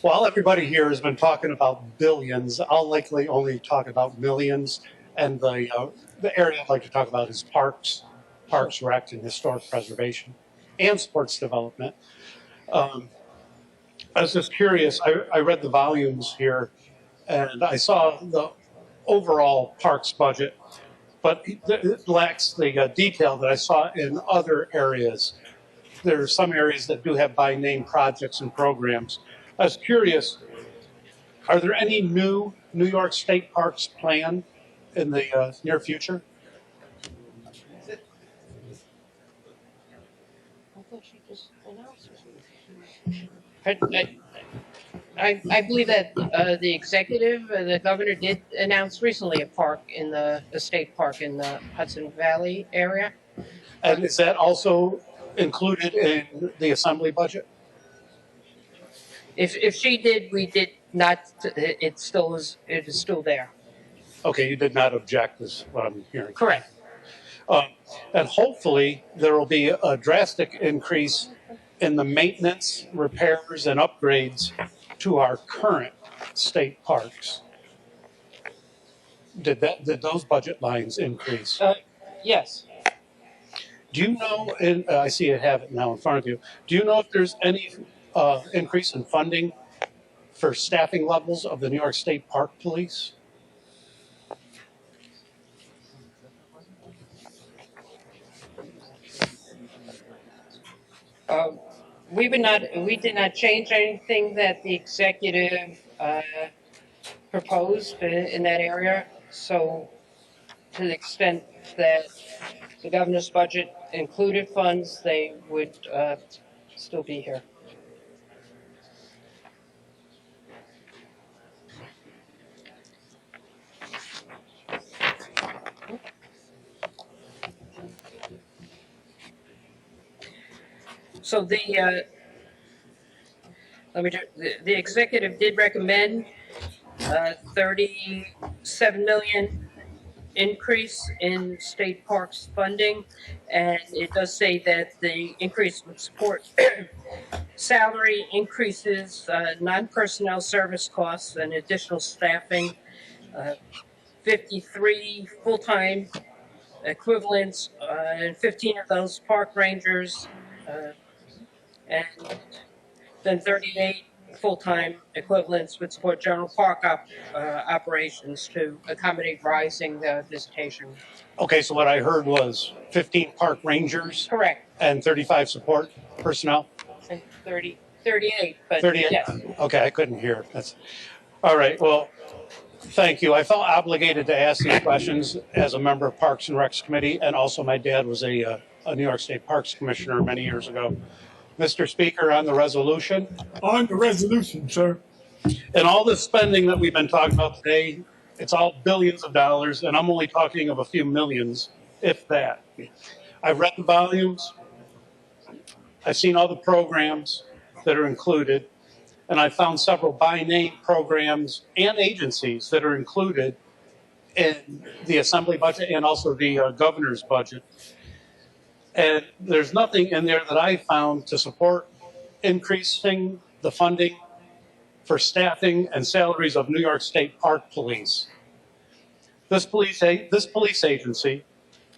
While everybody here has been talking about billions, I'll likely only talk about millions. And the area I'd like to talk about is parks, parks, rec, and historic preservation, and sports development. Um, I was just curious. I read the volumes here, and I saw the overall parks budget, but it lacks the detail that I saw in other areas. There are some areas that do have by name projects and programs. I was curious, are there any new New York State parks planned in the near future? I believe that the executive, the governor did announce recently a park in a state park in the Hudson Valley area. And is that also included in the assembly budget? If she did, we did not. It is still there. Okay, you did not object, is what I'm hearing. Correct. And hopefully there will be a drastic increase in the maintenance, repairs, and upgrades to our current state parks. Did those budget lines increase? Yes. Do you know, and I see you have it now in front of you, do you know if there's any increase in funding for staffing levels of the New York State Park Police? We did not change anything that the executive proposed in that area. So to the extent that the governor's budget included funds, they would still be here. So the executive did recommend 37 million increase in state parks funding, and it does say that the increase would support salary increases, non-personnel service costs, and additional staffing, 53 full-time equivalents, and 15 of those park rangers, and then 38 full-time equivalents would support general park operations to accommodate rising visitation. Okay, so what I heard was 15 park rangers. Correct. And 35 support personnel? And 38, but 38? yes. Okay, I couldn't hear. That's all right. Well, thank you. I felt obligated to ask these questions as a member of Parks and Recs Committee, and also my dad was a New York State Parks Commissioner many years ago. Mr. Speaker, on the resolution. On the resolution, sir. And all this spending that we've been talking about today, it's all billions of dollars, and I'm only talking of a few millions, if that. I've read the volumes. I've seen all the programs that are included, and I found several by-name programs and agencies that are included in the assembly budget and also the governor's budget. And there's nothing in there that I found to support increasing the funding for staffing and salaries of New York State Park Police. This police agency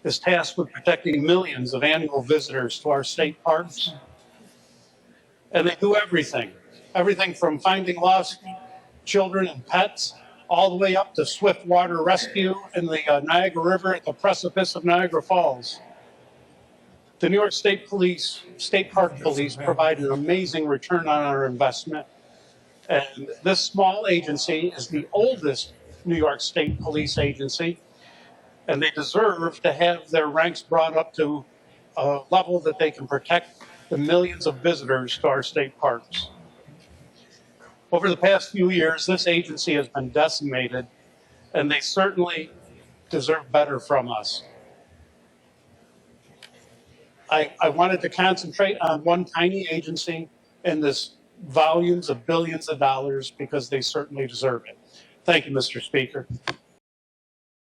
is tasked with protecting millions of annual visitors to our state parks. And they do everything from finding lost children and pets, all the way up to swift water rescue in the Niagara River at the precipice of Niagara Falls. The New York State Park Police provide an amazing return on our investment. And this small agency is the oldest New York State police agency, and they deserve to have their ranks brought up to a level that they can protect the millions of visitors to our state parks. Over the past few years, this agency has been decimated, and they certainly deserve better from us. I wanted to concentrate on one tiny agency in this volumes of billions of dollars because they certainly deserve it. Thank you, Mr. Speaker.